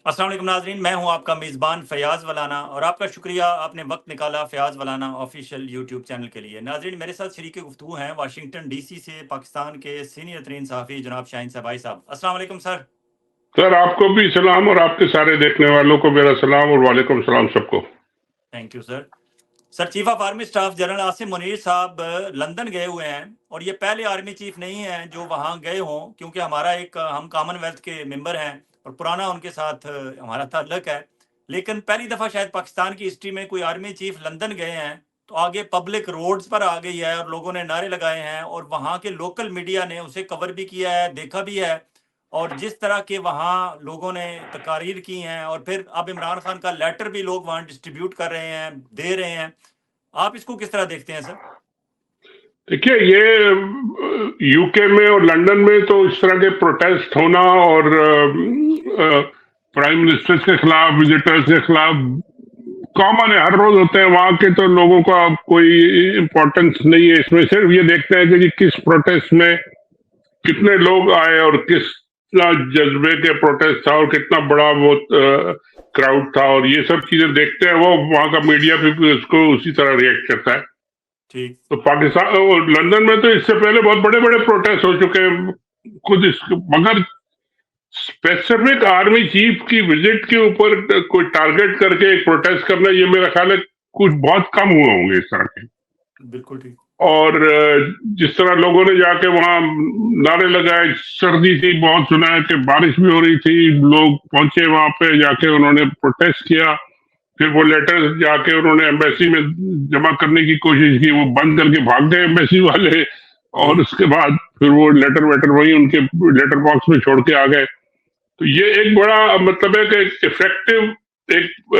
अस्सलाम वालेकुम नाज़रीन, मैं हूं आपका मेज़बान फ़याज़ वलाना और आपका शुक्रिया आपने वक्त निकाला फ़याज़ वलाना ऑफिशियल यूट्यूब चैनल के लिए। नाज़रीन, मेरे साथ शरीक गुफ्तगू हैं वाशिंगटन डीसी से पाकिस्तान के सीनियर तरीन सहाफ़ी जनाब शाहीन सबाई साहब। अस्सलाम वालेकुम सर। सर आपको भी सलाम और आपके सारे देखने वालों को मेरा सलाम और वालेकुम सलाम सबको। Thank you sir. Sir, chief of army staff general Asim Munir साहब लंदन गए हुए हैं और ये पहले आर्मी चीफ नहीं हैं जो वहाँ गए हों, क्योंकि हमारा एक हम कॉमनवेल्थ के मेंबर हैं और पुराना उनके साथ हमारा ताल्लुक है। लेकिन पहली दफ़ा शायद पाकिस्तान की हिस्ट्री में कोई आर्मी चीफ लंदन गए हैं, तो आगे पब्लिक रोड्स पर आ गई है और लोगों ने नारे लगाए हैं और वहाँ के लोकल मीडिया ने उसे कवर भी किया है, देखा भी है। और जिस तरह के वहाँ लोगों ने तकारीर की हैं और फिर अब इमरान खान का लेटर भी लोग वहाँ डिस्ट्रीब्यूट कर रहे हैं, दे रहे हैं। आप इसको किस तरह देखते हैं सर? देखिए ये यूके में और लंदन में तो इस तरह के प्रोटेस्ट होना और प्राइम मिनिस्टर्स के खिलाफ, विजिटर्स के खिलाफ कॉमन है, हर रोज होते हैं। वहाँ के तो लोगों का कोई इम्पोर्टेंस नहीं है इसमें, सिर्फ ये देखते हैं कि जी किस प्रोटेस्ट में कितने लोग आए और कितना जज्बे के प्रोटेस्ट था और कितना बड़ा वो क्राउड था, और ये सब चीजें देखते हैं। वो वहाँ का मीडिया भी उसको उसी तरह रिएक्ट करता है। ठीक। तो पाकिस्तान और लंदन में तो इससे पहले बहुत बड़े बड़े प्रोटेस्ट हो चुके हैं खुद इस, मगर स्पेसिफिक आर्मी चीफ की विजिट के ऊपर कोई टारगेट करके एक प्रोटेस्ट करना, ये मेरा ख्याल है कुछ बहुत कम हुए होंगे इस तरह के। बिल्कुल ठीक। और जिस तरह लोगों ने जाके वहां नारे लगाए, सर्दी थी बहुत, सुना है कि बारिश भी हो रही थी, लोग पहुंचे वहां पे, जाके उन्होंने प्रोटेस्ट किया। फिर वो लेटर जाके उन्होंने एम्बेसी में जमा करने की कोशिश की, वो बंद करके भाग गए एम्बेसी वाले। जी। और उसके बाद फिर वो लेटर वेटर वही उनके लेटर बॉक्स में छोड़ के आ गए। तो ये एक बड़ा मतलब है कि एक इफेक्टिव एक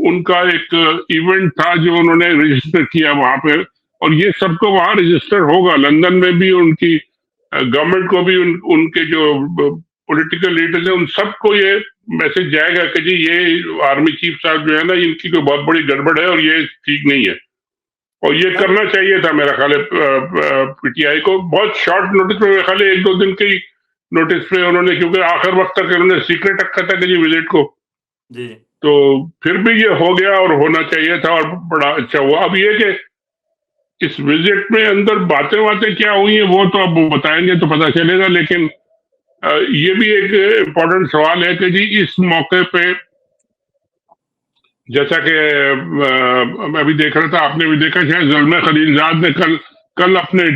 उनका एक इवेंट था जो उन्होंने रजिस्टर किया वहां पे। और ये सबको वहां रजिस्टर होगा, लंदन में भी उनकी गवर्नमेंट को भी, उनके जो पॉलिटिकल लीडर्स हैं उन सबको ये मैसेज जाएगा कि जी ये आर्मी चीफ साहब जो है ना, इनकी कोई बहुत बड़ी गड़बड़ है और ये ठीक नहीं है। और ये सर, करना चाहिए था मेरा ख्याल है पीटीआई को। बहुत शॉर्ट नोटिस में, मेरा ख्याल है 1-2 दिन के नोटिस पे उन्होंने, क्योंकि आखिर वक्त तक उन्होंने सीक्रेट रखा था कि जी विजिट को। जी। तो फिर भी ये हो गया और होना चाहिए था और बड़ा अच्छा हुआ। अब ये कि इस विजिट में अंदर बातें बातें क्या हुई है वो तो अब वो बताएंगे तो पता चलेगा। लेकिन ये भी एक इम्पोर्टेंट सवाल है कि जी इस मौके पे, जैसा कि मैं अभी देख रहा था, आपने भी देखा शायद, ज़ल्मे खलीलजाद ने कल कल अपने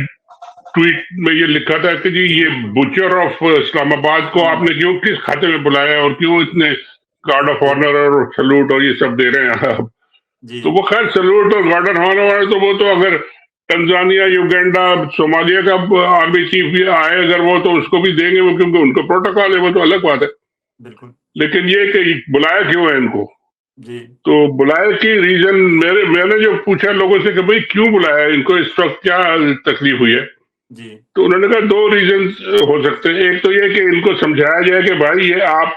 ट्वीट में ये लिखा था कि जी ये बुचर ऑफ इस्लामाबाद को आपने क्यों, किस खाते में बुलाया और क्यों इतने गार्ड ऑफ जी। ऑनर और सैल्यूट और ये सब दे रहे हैं आप। जी। तो वो खैर सैल्यूट और गार्ड ऑफ ऑनर वाले तो वो तो अगर तंजानिया, युगांडा, सोमालिया का आर्मी चीफ भी आए अगर वो, तो उसको भी देंगे वो, क्योंकि उनका प्रोटोकॉल है, वो तो अलग बात है। बिल्कुल। लेकिन ये कि बुलाया क्यों है इनको, जी। तो बुलाए की रीजन मैंने जो पूछा लोगों से कि भाई क्यों बुलाया इनको, इस वक्त क्या तकलीफ हुई है, जी। तो उन्होंने कहा 2 रीजन हो सकते हैं। एक तो ये कि इनको समझाया जाए कि भाई ये आप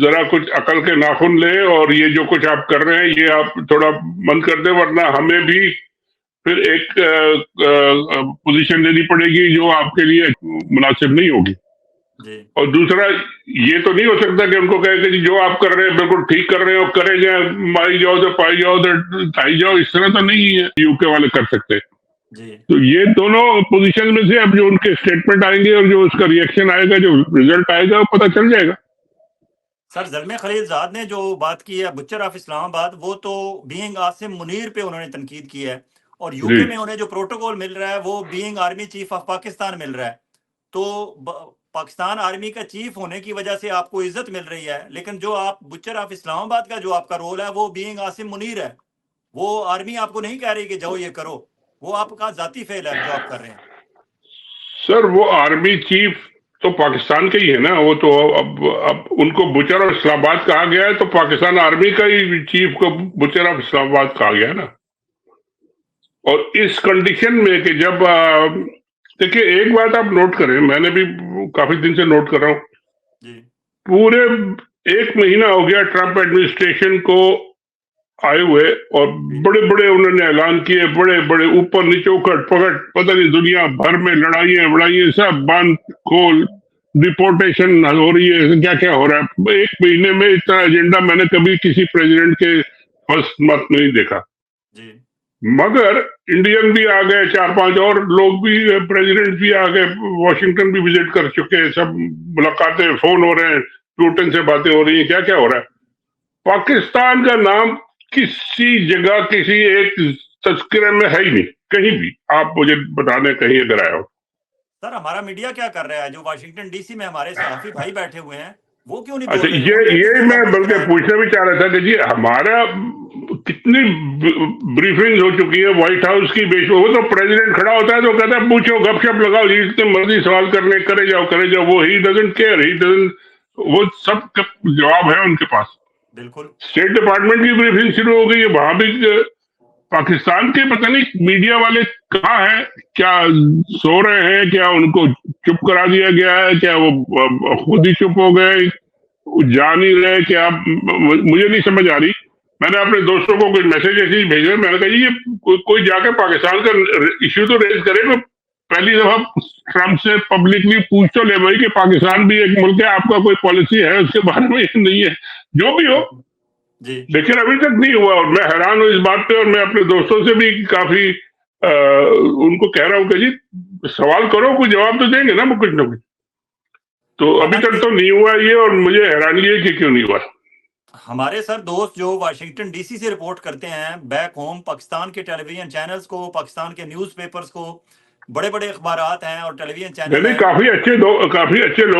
जरा कुछ अकल के नाखून ले और ये जो कुछ आप कर रहे हैं ये आप थोड़ा बंद कर दे, वरना हमें भी फिर एक पोजीशन लेनी पड़ेगी जो आपके लिए मुनासिब नहीं होगी। जी। और दूसरा, ये तो नहीं हो सकता कि उनको कहे कि जी जो आप कर रहे हैं बिल्कुल ठीक कर रहे हो, करे जाए, मारी जाओ तो पाई जाओ तो खाई जाओ, इस तरह तो नहीं है यूके वाले कर सकते। जी। तो ये दोनों पोजीशन में से अब जो उनके स्टेटमेंट आएंगे और जो उसका रिएक्शन आएगा, जो रिजल्ट आएगा, वो पता चल जाएगा। सर, ज़ल्मे खलीलजाद ने जो बात की है बुचर ऑफ इस्लामाबाद, वो तो बीइंग आसिम मुनीर पे उन्होंने तनकीद की है और जी यूके में उन्हें जो प्रोटोकॉल मिल रहा है वो being army chief of Pakistan मिल रहा है। तो पाकिस्तान आर्मी का चीफ होने की वजह से आपको इज्जत मिल रही है, लेकिन जो आप बुचर ऑफ इस्लामाबाद का जो आपका रोल है वो बीइंग आसिम मुनीर है। वो आर्मी आपको नहीं कह रही कि जाओ ये करो, वो आपका जाती फेल है जो आप कर रहे हैं। सर, वो आर्मी चीफ तो पाकिस्तान का ही है ना, वो तो अब उनको बुचर ऑफ इस्लामाबाद कहा गया है, तो पाकिस्तान आर्मी का ही चीफ को बुचर ऑफ इस्लामाबाद कहा गया है ना। और इस कंडीशन में कि जब देखिए एक बात आप नोट करें, मैंने भी काफी दिन से नोट कर रहा हूं, जी। पूरे 1 महीना हो गया ट्रंप एडमिनिस्ट्रेशन को आए हुए, और जी। बड़े बड़े उन्होंने ऐलान किए, बड़े बड़े ऊपर नीचे उकट पकट, पता नहीं दुनिया भर में लड़ाइयां बड़ाइयां, सब बांध खोल, डिपोर्टेशन हो रही है, क्या क्या हो रहा है। एक महीने में इतना एजेंडा मैंने कभी किसी प्रेसिडेंट के फर्स्ट मंथ में नहीं देखा। जी मगर इंडियन भी आ गए, 4-5 और लोग भी, प्रेसिडेंट भी आ गए, वॉशिंगटन भी विजिट कर चुके हैं, सब मुलाकातें, फोन हो रहे हैं, पुतिन से बातें हो रही हैं, क्या क्या हो रहा है। पाकिस्तान का नाम किसी जगह किसी एक तस्करे में है ही नहीं, कहीं भी। आप मुझे बताने कहीं अगर आए हो। सर, हमारा मीडिया क्या कर रहा है? जो वाशिंगटन डीसी में हमारे सहाफी भाई बैठे हुए हैं, वो क्यों नहीं बोल अच्छा, रहे? ये उनके ये कितने मैं लोग बल्कि हैं? पूछना भी चाह रहा था कि जी हमारा कितनी ब्रीफिंग हो चुकी है व्हाइट हाउस की बेस पे। वो तो प्रेसिडेंट खड़ा होता है तो कहता है पूछो, गपशप लगाओ जी, जितने मर्जी सवाल करने करे जाओ करे जाओ। वो he doesn't care, he doesn't, वो सब का जवाब है उनके पास। बिल्कुल। स्टेट डिपार्टमेंट की ब्रीफिंग शुरू हो गई है, वहां भी पाकिस्तान के पता नहीं मीडिया वाले कहाँ हैं, क्या सो रहे हैं, क्या उनको चुप करा दिया गया है, क्या वो खुद ही चुप हो गए, जा नहीं रहे, क्या मुझे नहीं समझ आ रही। मैंने अपने दोस्तों को कुछ मैसेज ऐसे ही भेजे, मैंने कहा जी ये कोई जाके पाकिस्तान का इश्यू तो रेज करे, तो पहली दफा ट्रम्प से पब्लिकली पूछ तो ले भाई कि पाकिस्तान भी एक मुल्क है, आपका कोई पॉलिसी है उसके बारे में? नहीं है, जो भी हो। जी लेकिन अभी तक नहीं हुआ और मैं हैरान हूं इस बात पे। और मैं अपने दोस्तों से भी काफी उनको कह रहा हूं कि जी सवाल करो, कोई जवाब तो देंगे ना वो कुछ ना कुछ। तो अभी तक हालांकि तो नहीं हुआ ये, और मुझे हैरानी है कि क्यों नहीं हुआ। हमारे सर दोस्त जो वाशिंगटन डीसी से रिपोर्ट करते हैं बैक होम, पाकिस्तान के टेलीविजन चैनल्स को, पाकिस्तान के न्यूज़पेपर्स को, बड़े बड़े अखबारात हैं और टेलीविजन नहीं चैनल नहीं, हैं। काफी अच्छे लोग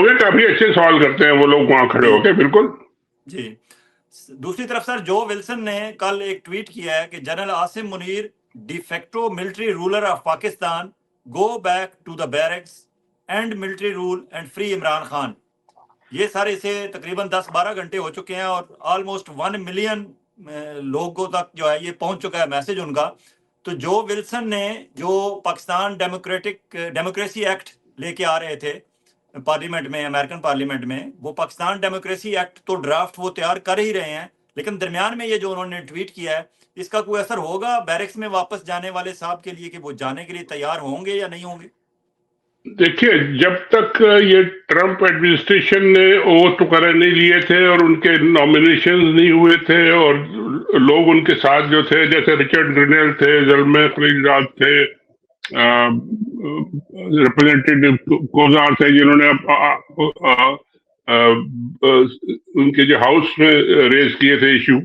हैं, काफी अच्छे सवाल करते हैं वो लोग वहां खड़े जी होके, बिल्कुल। जी। दूसरी तरफ सर, जो विल्सन ने कल एक ट्वीट किया है कि general Asim Munir, de facto military ruler of Pakistan, go back to the barracks, end military rule and free Imran Khan. ये सारे इसे तकरीबन 10-12 घंटे हो चुके हैं और ऑलमोस्ट 1 मिलियन लोगों तक जो है ये पहुंच चुका है मैसेज उनका। तो जो विल्सन ने जो पाकिस्तान डेमोक्रेसी एक्ट लेके आ रहे थे पार्लियामेंट में, अमेरिकन पार्लियामेंट में, वो पाकिस्तान डेमोक्रेसी एक्ट तो ड्राफ्ट वो तैयार कर ही रहे हैं, लेकिन दरमियान में ये जो उन्होंने ट्वीट किया है, इसका कोई असर होगा बैरक्स में वापस जाने वाले साहब के लिए कि वो जाने के लिए तैयार होंगे या नहीं होंगे? देखिए, जब तक ये ट्रम्प एडमिनिस्ट्रेशन ने ओथ वगैरह नहीं लिए थे और उनके नॉमिनेशन नहीं हुए थे और लोग उनके साथ जो थे, जैसे रिचर्ड ग्रिनेल थे, ज़ल्मे खलीलज़ाद थे, रिप्रेजेंटेटिव कोजार थे, जिन्होंने उनके जो हाउस में रेज किए थे इशू,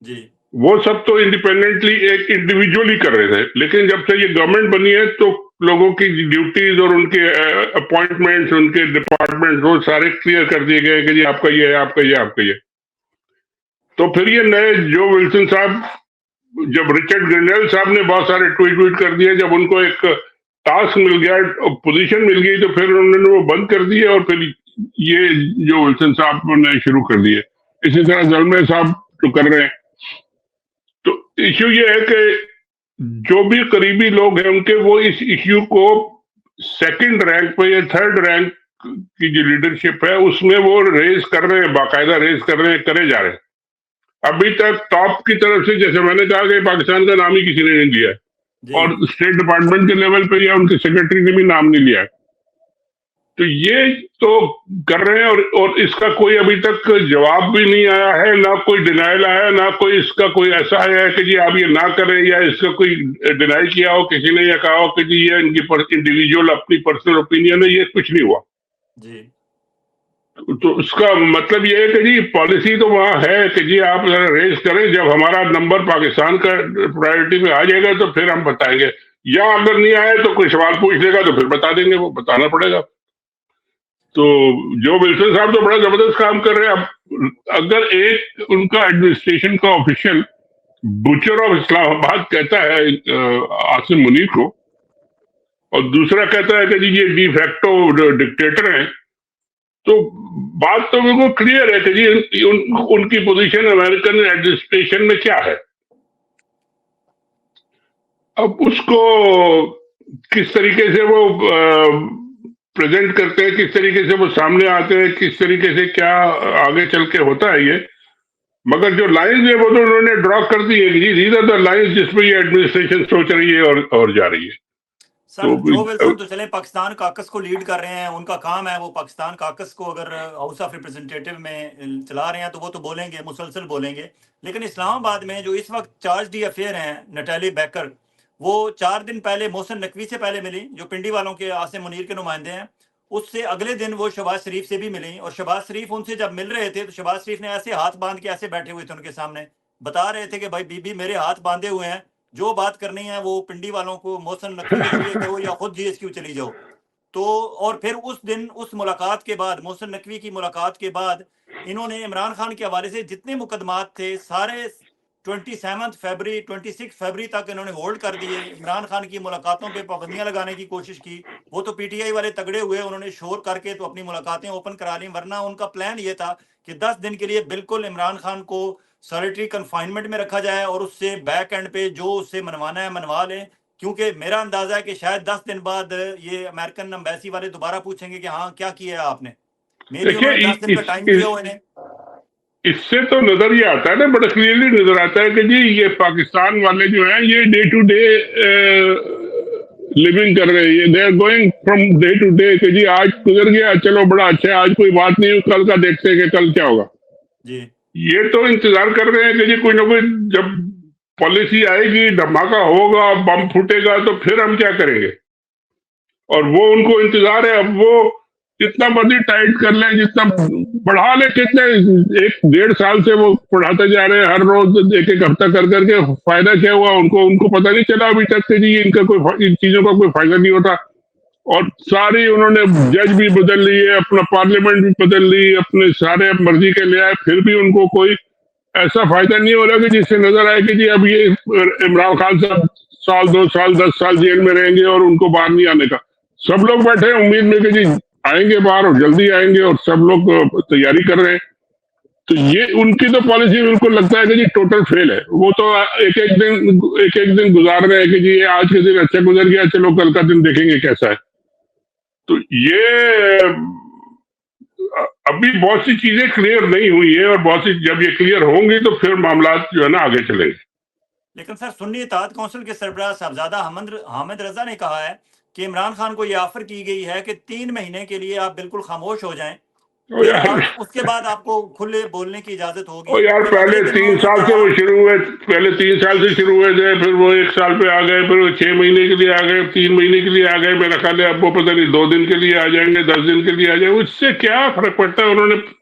जी वो सब तो इंडिपेंडेंटली एक इंडिविजुअली कर रहे थे। लेकिन जब से ये गवर्नमेंट बनी है तो लोगों की ड्यूटीज और उनके अपॉइंटमेंट्स, उनके डिपार्टमेंट वो सारे क्लियर कर दिए गए कि जी आपका ये है, आपका ये, आपका ये। तो फिर ये नए जो विल्सन साहब, जब रिचर्ड ग्रिंडेल साहब ने बहुत सारे ट्वीट कर दिए, जब उनको एक टास्क मिल गया, पोजीशन मिल गई, तो फिर उन्होंने वो बंद कर दिए और फिर ये जो विल्सन साहब ने शुरू कर दिए। इसी तरह ज़ल्मे साहब जो कर रहे हैं। तो इश्यू ये है कि जो भी करीबी लोग हैं उनके, वो इस इश्यू को सेकंड रैंक पे या थर्ड रैंक की जो लीडरशिप है उसमें वो रेज कर रहे हैं, बाकायदा रेज कर रहे हैं, करे जा रहे हैं। अभी तक टॉप की तरफ से, जैसे मैंने कहा कि पाकिस्तान का नाम ही किसी ने नहीं लिया है, जी और स्टेट डिपार्टमेंट के लेवल पे या उनके सेक्रेटरी ने भी नाम नहीं लिया है। तो ये तो कर रहे हैं और इसका कोई अभी तक जवाब भी नहीं आया है, ना कोई डिनाइल आया, ना कोई इसका कोई ऐसा आया है कि जी आप ये ना करें, या इसका कोई डिनाई किया हो किसी ने, या कहा हो कि जी ये इनकी इंडिविजुअल अपनी पर्सनल ओपिनियन है। ये कुछ नहीं हुआ। जी तो इसका मतलब ये है कि जी पॉलिसी तो वहां है कि जी आप जरा रेज करें, जब हमारा नंबर पाकिस्तान का प्रायोरिटी में आ जाएगा तो फिर हम बताएंगे, या अगर नहीं आए तो कोई सवाल पूछ लेगा तो फिर बता देंगे, वो बताना पड़ेगा। तो जो विल्सन साहब तो बड़ा जबरदस्त काम कर रहे हैं। अब अगर एक उनका एडमिनिस्ट्रेशन का ऑफिशियल बुचर ऑफ इस्लामाबाद कहता है आसिम मुनीर को, और दूसरा कहता है कि जी ये डी फैक्टो डिक्टेटर हैं, तो बात तो बिल्कुल क्लियर है कि जी उनकी पोजीशन अमेरिकन एडमिनिस्ट्रेशन में क्या है। अब उसको किस तरीके से वो प्रेजेंट करते हैं, किस तरीके से वो सामने आते हैं, किस तरीके से क्या आगे चल के होता है ये। मगर जो लाइंस है वो तो उन्होंने ड्रॉ कर दी है कि जी दीज आर द लाइंस जिसमें ये एडमिनिस्ट्रेशन सोच रही है और जा रही है। सर तो जो विल्सन तो चले पाकिस्तान काकस को लीड कर रहे हैं, उनका काम है वो पाकिस्तान काकस को अगर हाउस ऑफ रिप्रेजेंटेटिव में चला रहे हैं तो वो तो बोलेंगे, मुसलसल बोलेंगे। लेकिन इस्लामाबाद में जो इस वक्त चार्ज डी अफेयर हैं नटाली बैकर, वो 4 दिन पहले मोहसिन नकवी से पहले मिली, जो पिंडी वालों के आसिम मुनीर के नुमाइंदे हैं। उससे अगले दिन वो शहबाज शरीफ से भी मिली, और शहबाज शरीफ उनसे जब मिल रहे थे तो शहबाज शरीफ ने ऐसे हाथ बांध के ऐसे बैठे हुए थे उनके सामने, बता रहे थे कि भाई बीबी मेरे हाथ बांधे हुए हैं, जो बात करनी है वो पिंडी वालों को मोहसिन नकवी के जरिए करो या खुद जीएसक्यू चली जाओ। तो और फिर उस दिन उस मुलाकात के बाद, मोहसिन नकवी की मुलाकात के बाद, इन्होंने इमरान खान के हवाले से जितने मुकदमात थे सारे 27 फरवरी 26 फरवरी तक इन्होंने होल्ड कर दिए। इमरान खान की मुलाकातों पे पाबंदियां लगाने की कोशिश की। वो तो पीटीआई वाले तगड़े हुए, उन्होंने शोर करके तो अपनी मुलाकातें ओपन करा ली, वरना उनका प्लान ये था कि 10 दिन के लिए बिल्कुल इमरान खान को सॉलिटरी कन्फाइनमेंट में रखा जाए और उससे बैक एंड पे जो उससे मनवाना है मनवा लें। क्योंकि मेरा अंदाजा है कि शायद 10 दिन बाद ये अमेरिकन एम्बेसी वाले दोबारा पूछेंगे कि हाँ क्या किया है आपने। मेबी उन्होंने 10 दिन का टाइम दिया हो इन्हें। इससे तो नजर ये आता है ना, बड़ा क्लियरली नजर आता है कि जी ये पाकिस्तान वाले जो हैं ये डे टू डे लिविंग कर रहे हैं, they are going from day to day कि जी आज गुजर गया, चलो बड़ा अच्छा है, आज कोई बात नहीं, कल का देखते हैं कि कल क्या होगा जी। ये तो इंतजार कर रहे हैं कि जी कोई ना कोई जब पॉलिसी आएगी, धमाका होगा, बम फूटेगा, तो फिर हम क्या करेंगे। और वो उनको इंतजार है। अब वो जितना मर्जी टाइट कर ले, जितना बढ़ा ले, कितने 1-1.5 साल से वो बढ़ाते जा रहे हैं, हर रोज एक एक हफ्ता कर करके, फायदा क्या हुआ उनको उनको पता नहीं चला अभी तक कि जी इनका कोई इन चीजों का कोई फायदा नहीं होता। और सारी उन्होंने जज भी बदल लिए, अपना पार्लियामेंट भी बदल ली, अपने सारे मर्जी के ले आए, फिर भी उनको कोई ऐसा फायदा नहीं हो रहा कि जिससे नजर आए कि जी अब ये इमरान खान साहब 1-2 साल 10 साल जेल में रहेंगे और उनको बाहर नहीं आने का। सब लोग बैठे हैं उम्मीद में कि जी आएंगे बाहर और जल्दी आएंगे, और सब लोग तैयारी कर रहे हैं। तो ये उनकी तो पॉलिसी बिल्कुल लगता है कि जी टोटल फेल है। वो तो एक एक दिन गुजार रहे हैं कि जी आज के दिन अच्छा गुजर गया, चलो कल का दिन देखेंगे कैसा है। तो ये अभी बहुत सी चीजें क्लियर नहीं हुई है, और बहुत सी जब ये क्लियर होंगी तो फिर मामला जो है ना आगे चलेंगे। लेकिन सर सुन्नी इत्तेहाद कौंसिल के सरबराह साहबजादा हामिद रजा ने कहा है कि इमरान खान को यह ऑफर की गई है कि 3 महीने के लिए आप बिल्कुल खामोश हो जाएं, फिर उसके बाद आपको खुले बोलने की इजाजत होगी। और यार पहले 3 साल से वो शुरू हुए, पहले 3 साल से शुरू हुए थे, फिर वो 1 साल पे आ गए, फिर वो 6 महीने के लिए आ गए, 3 महीने के लिए आ गए। मेरा ख्याल है अब वो पता नहीं 2 दिन के लिए आ जाएंगे, 10 दिन के लिए आ जाएंगे, उससे क्या फर्क पड़ता है।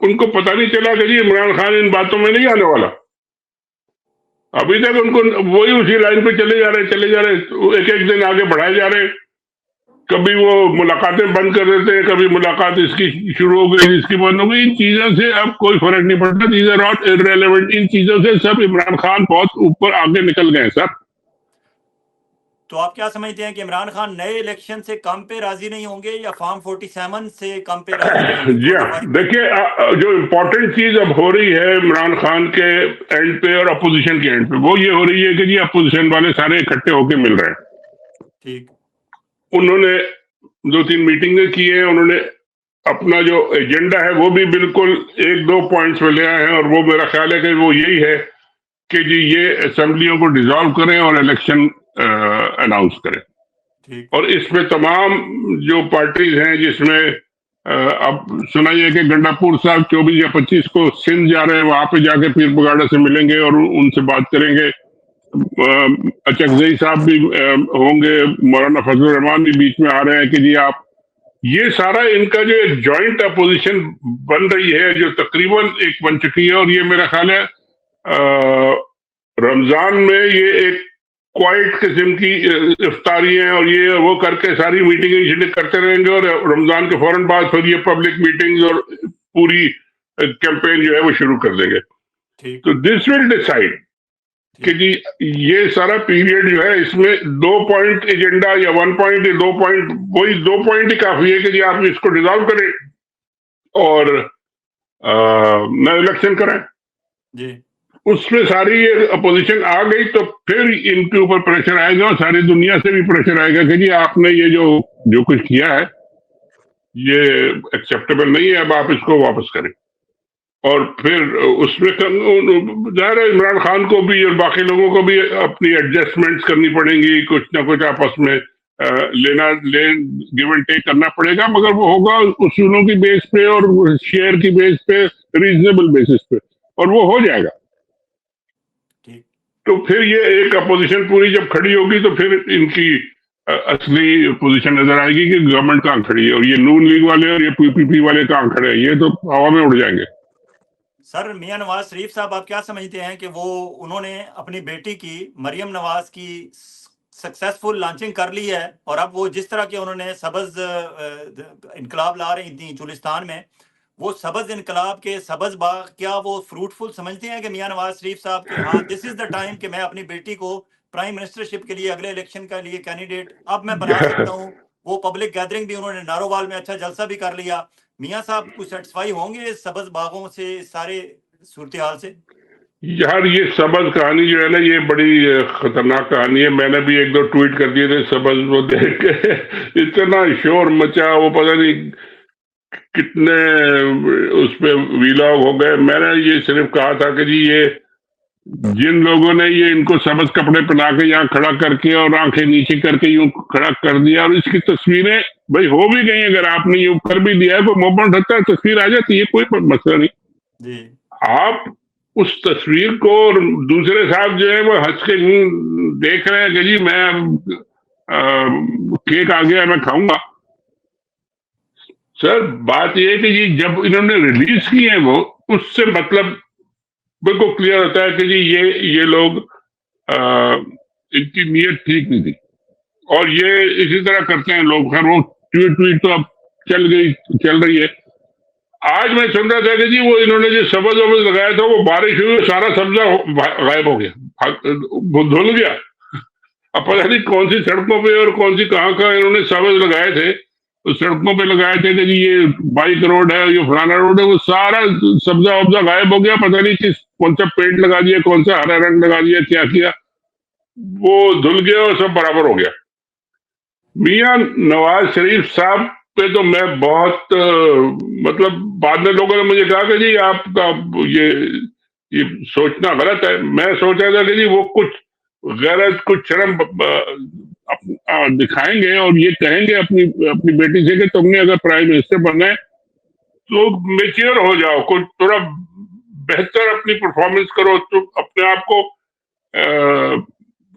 उनको पता नहीं चला कि जी इमरान खान इन बातों में नहीं आने वाला। अभी तक उनको वही उसी लाइन पे चले जा रहे, एक एक दिन आगे बढ़ाए जा रहे। कभी वो मुलाकातें बंद कर देते हैं, कभी मुलाकात इसकी शुरू हो गई, इसकी बंद हो गई। इन चीजों से अब कोई फर्क नहीं पड़ता। चीज आर नॉट इररेलेवेंट। इन चीजों से सब इमरान खान बहुत ऊपर आगे निकल गए सर। तो आप क्या समझते हैं कि इमरान खान नए इलेक्शन से कम पे राजी नहीं होंगे या फॉर्म 47 से कम पे राजी नहीं होंगे? जी हाँ, देखिए जो इम्पोर्टेंट चीज अब हो रही है इमरान खान के एंड पे और अपोजिशन के एंड पे, वो ये हो रही है कि जी अपोजिशन वाले सारे इकट्ठे होके मिल रहे हैं। ठीक। उन्होंने 2-3 मीटिंगें की हैं, उन्होंने अपना जो एजेंडा है वो भी बिल्कुल 1-2 पॉइंट्स में ले आए हैं, और वो मेरा ख्याल है कि वो यही है कि जी ये असेंबलियों को डिसॉल्व करें और इलेक्शन अनाउंस करें। ठीक। और इसमें तमाम जो पार्टीज हैं, जिसमें अब सुनाइए कि गंडापुर साहब 24 या 25 को सिंध जा रहे हैं, वहां पे जाके पीर बगाड़ा से मिलेंगे और उनसे बात करेंगे। अचकजई साहब भी होंगे, मौलाना फजल रहमान भी बीच में आ रहे हैं कि जी आप, ये सारा इनका जो एक जॉइंट अपोजिशन बन रही है, जो तकरीबन एक बन चुकी है। और ये मेरा ख्याल है रमजान में ये एक क्वाइट किस्म की इफ्तारियां और ये वो करके सारी मीटिंग करते रहेंगे, और रमजान के फौरन बाद फिर ये पब्लिक मीटिंग्स और पूरी कैंपेन जो है वो शुरू कर देंगे। तो दिस विल डिसाइड कि जी ये सारा पीरियड जो है, इसमें 2 पॉइंट एजेंडा या 1 पॉइंट या 2 पॉइंट, वही 2 पॉइंट ही काफी है कि जी आप इसको डिसॉल्व करें और नए इलेक्शन करें जी। उसमें सारी अपोजिशन आ गई तो फिर इनके ऊपर प्रेशर आएगा, और सारी दुनिया से भी प्रेशर आएगा कि जी आपने ये जो कुछ किया है ये एक्सेप्टेबल नहीं है, अब आप इसको वापस करें। और फिर उसमें जाहिर है इमरान खान को भी और बाकी लोगों को भी अपनी एडजस्टमेंट्स करनी पड़ेंगी, कुछ ना कुछ आपस में गिव एंड टेक करना पड़ेगा, मगर वो होगा उसूलों की बेस पे और शेयर की बेस पे, रीजनेबल बेसिस पे, और वो हो जाएगा। ठीक। तो फिर ये एक अपोजिशन पूरी जब खड़ी होगी तो फिर इनकी असली पोजीशन नजर आएगी कि गवर्नमेंट कहाँ खड़ी है, और ये नून लीग वाले और ये पीपीपी वाले कहाँ खड़े हैं, ये तो हवा में उड़ जाएंगे। सर मियां नवाज शरीफ साहब, आप क्या समझते हैं कि वो उन्होंने अपनी बेटी की मरियम नवाज की सक्सेसफुल लॉन्चिंग कर ली है, और अब वो जिस तरह के उन्होंने सब्ज इनकलाब ला रही थी चुलिस्तान में, वो सब्ज इनकलाब के सब्ज बाग क्या वो फ्रूटफुल समझते हैं कि मियां नवाज शरीफ साहब के हाँ दिस इज द टाइम कि मैं अपनी बेटी को प्राइम मिनिस्टरशिप के लिए अगले इलेक्शन के लिए कैंडिडेट अब मैं बना सकता हूँ। वो पब्लिक गैदरिंग भी उन्होंने नारोवाल में अच्छा जलसा भी कर लिया। मियां साहब कुछ सेटिस्फाई होंगे इस सब्ज बागों से, इस सारे सूरत हाल से? यार ये सबज कहानी जो है ना, ये बड़ी खतरनाक कहानी है। मैंने भी एक दो ट्वीट कर दिए थे सबज को देख के इतना शोर मचा, वो पता नहीं कितने उस पे वीलॉग हो गए। मैंने ये सिर्फ कहा था कि जी ये जिन लोगों ने ये इनको सबज कपड़े पहना के यहाँ खड़ा करके और आंखें नीचे करके यूं खड़ा कर दिया, और इसकी तस्वीरें भाई हो भी गई, अगर आपने यूं कर भी दिया है तो मोमेंट रहता है, तस्वीर आ जाती है, कोई मसला नहीं। जी। आप उस तस्वीर को, और दूसरे साहब जो है वो हंस के देख रहे हैं कि जी मैं केक आ गया मैं खाऊंगा। सर बात यह है कि जी जब इन्होंने रिलीज किए हैं वो, उससे मतलब बिल्कुल क्लियर होता है कि जी ये लोग इनकी नीयत ठीक नहीं थी, और ये इसी तरह करते हैं लोग। खैर वो ट्वीट ट्वीट तो अब चल रही है। आज मैं सुन रहा था कि जी वो इन्होंने जो सबज वबज लगाया था, वो बारिश हुई, सारा सब्जा गायब हो गया, वो धुल गया। अब पता नहीं कौन सी सड़कों पे और कौन सी कहाँ इन्होंने सबज लगाए थे। तो सड़कों पे लगाए थे कि जी ये बाइक रोड है, ये फलाना रोड है, वो सारा सब्जा वब्जा गायब हो गया। पता नहीं किस कौन सा पेंट लगा दिया, कौन सा हरा रंग लगा दिया, क्या किया, वो धुल गया और सब बराबर हो गया। मियां नवाज शरीफ साहब पे तो मैं बहुत मतलब बाद में लोगों ने मुझे कहा कि जी आपका ये सोचना गलत है। मैं सोच रहा था कि जी वो कुछ गैरत, कुछ शर्म दिखाएंगे और ये कहेंगे अपनी अपनी बेटी से कि तुमने अगर प्राइम मिनिस्टर बनना है तो मेच्योर हो जाओ, कुछ थोड़ा बेहतर अपनी परफॉर्मेंस करो, तो अपने आप को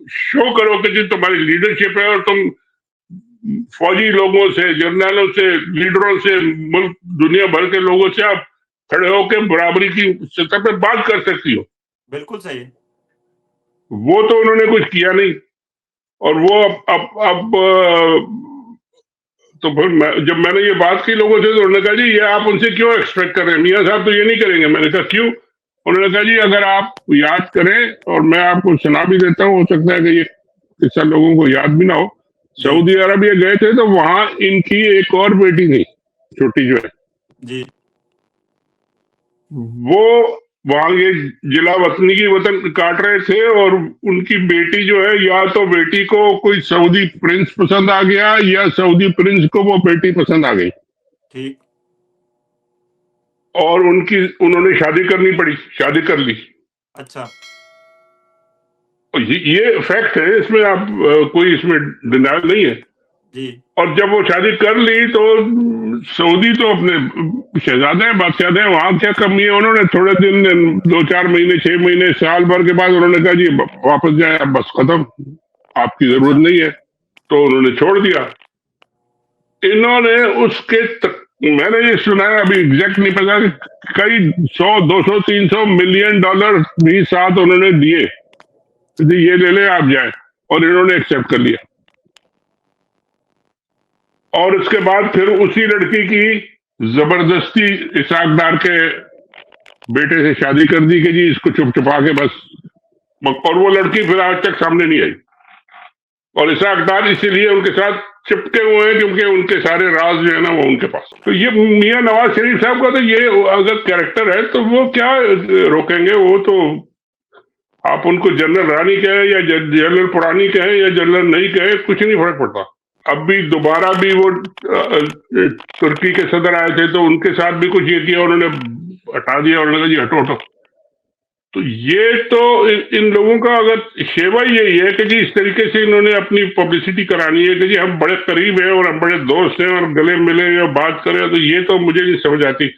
शो करो कि जी तुम्हारी लीडरशिप है, और तुम फौजी लोगों से, जर्नलों से, लीडरों से, मुल्क दुनिया भर के लोगों से आप खड़े होकर बराबरी की सतह पर बात कर सकती हो। बिल्कुल सही। वो तो उन्होंने कुछ किया नहीं। और वो अब तो फिर जब मैंने ये बात की लोगों से, तो उन्होंने कहा जी ये आप उनसे क्यों एक्सपेक्ट कर रहे हैं, मियां साहब तो ये नहीं करेंगे। मैंने कहा क्यों? उन्होंने कहा जी अगर आप याद करें, और मैं आपको सुना भी देता हूँ, हो सकता है कि ये किस्सा लोगों को याद भी ना हो। सऊदी अरबिया गए थे तो वहां इनकी एक और बेटी थी, छोटी जो है जी। वो वहां ये जिला वतनी की वतन काट रहे थे, और उनकी बेटी जो है, या तो बेटी को कोई सऊदी प्रिंस पसंद आ गया, या सऊदी प्रिंस को वो बेटी पसंद आ गई, ठीक। और उन्होंने शादी करनी पड़ी, शादी कर ली। अच्छा। और ये फैक्ट है, इसमें आप कोई इसमें डिनायल नहीं है। जी। और जब वो शादी कर ली तो सऊदी तो अपने शहजादे हैं, बादशाह हैं, वहां क्या कमी है। उन्होंने थोड़े दिन, 2-4 महीने, 6 महीने, साल भर के बाद उन्होंने कहा जी वापस जाए, अब बस खत्म, आपकी जरूरत नहीं है, तो उन्होंने छोड़ दिया। इन्होंने मैंने ये सुना है, अभी एग्जैक्ट नहीं पता, कई 100, 200, 300 मिलियन डॉलर भी साथ उन्होंने दिए, ये ले ले आप जाए, और इन्होंने एक्सेप्ट कर लिया। और उसके बाद फिर उसी लड़की की जबरदस्ती इसहाक डार के बेटे से शादी कर दी कि जी इसको चुप चुपा के बस, और वो लड़की फिर आज तक सामने नहीं आई। और इसहाक डार इसीलिए उनके साथ चिपके हुए हैं क्योंकि उनके सारे राज जो है ना वो उनके पास। तो ये मियां नवाज शरीफ साहब का तो ये अगर कैरेक्टर है, तो वो क्या रोकेंगे? वो तो आप उनको जनरल रानी कहे या जनरल पुरानी कहे या जनरल नहीं कहे, कुछ नहीं फर्क पड़ता। अब भी दोबारा भी वो तुर्की के सदर आए थे, तो उनके साथ भी कुछ ये किया, उन्होंने हटा दिया, उन्होंने कहा जी हटो हटो। तो ये तो इन लोगों का अगर शेवा यही है कि जी इस तरीके से इन्होंने अपनी पब्लिसिटी करानी है कि जी हम बड़े करीब हैं और हम बड़े दोस्त हैं और गले मिले या बात करें, तो ये तो मुझे नहीं समझ आती।